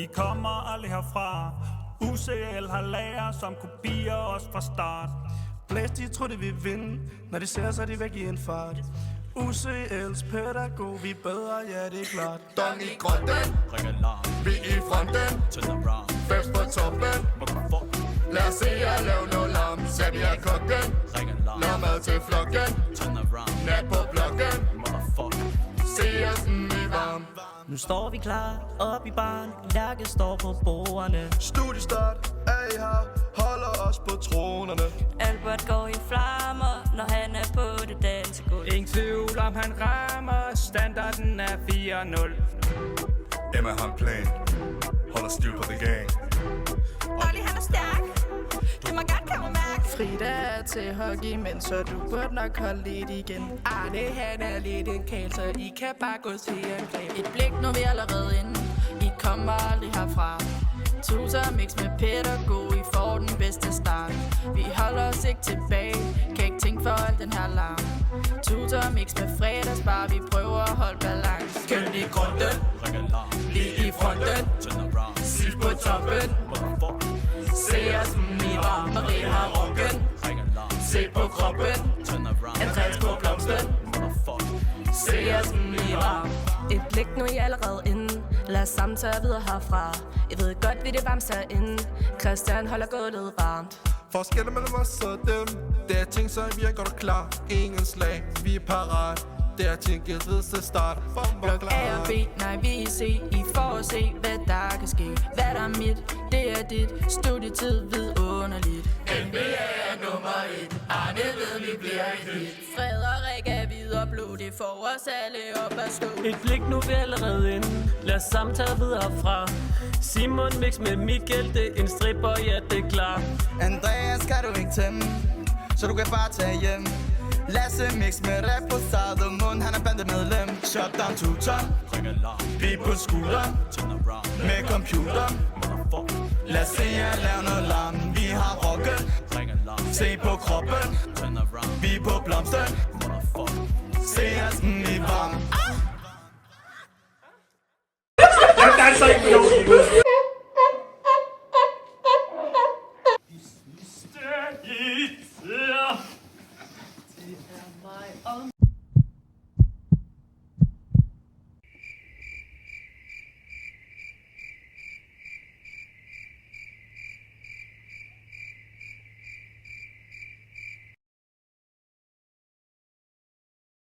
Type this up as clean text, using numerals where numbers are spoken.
I kommer aldrig herfra. UCL har lager som kopier os fra start. Blæs, de tror, de vil vinde. Når de ser, så er de væk i en fart. UCL's pædagog, vi er bedre, ja, det er klart. Dong i grønten, vi i fronten, fest på toppen. Lad os se jer lave noget larm, sæt jer kokken. Lad mad til flokken, nat på blokken. Se os i varm. Nu står vi klar op i baren, lærket står på bordene. Studiestart, er I her, holder os på tronerne. Albert går i flammer, når han er på det dansegulv. Ingen tvivl om han rammer, standarden er 4-0. Emma har en plan, holder styr på the gang. Olli han er stærk, det må godt komme mærke. Frida er til hockey, men så du burde nok holde lidt igen. Arne han er lidt en kæl, så I kan bare gå til angreb. Et blik, nu er vi allerede inde. I kommer aldrig herfra. Tuser mix med pædagog, I får den bedste start. Vi holder os ikke tilbage, kan ikke tænke for al den her larm. Tuser mix med fredagsbar, vi prøver at holde balance. Køn i grunden, lige i fronten, sidst på toppen. Se os i varm, Marie har rocken. Se på kroppen, Andreas på blomsten. Se os i varm. Et blik, nu er I allerede inde. Lad os samtale videre herfra. Jeg ved godt, vi det varmst herinde. Christian holder gulvet varmt. Forskellen mellem os og dem, det er ting, som vi er godt klar. Ingen slag, vi er parat. Det er tinket ved til start. Blok A og B, nej vi er C. I får at se, hvad der kan ske. Hvad der er mit, det er dit. Studietid vidunderligt. NBA er nummer 1. Arne ved, vi bliver et hit. Frederik er videre blod, det får os alle op at stå. Et blik, nu er vi allerede inde. Lad os samtale videre fra. Simon mix med Mikkel, det er en stripper, ja det er klar. Andreas kan du ikke tæmme, så du kan bare tage hjem. Lasse mix med reposado mund, han er bandemedlem. Shut down to ton, vi på skulderen, med computer. Lad os se jer lave noget larm, vi har rocken. Se på kroppen, vi på blomsten. Se os i varm. Jeg danser ikke med nogen.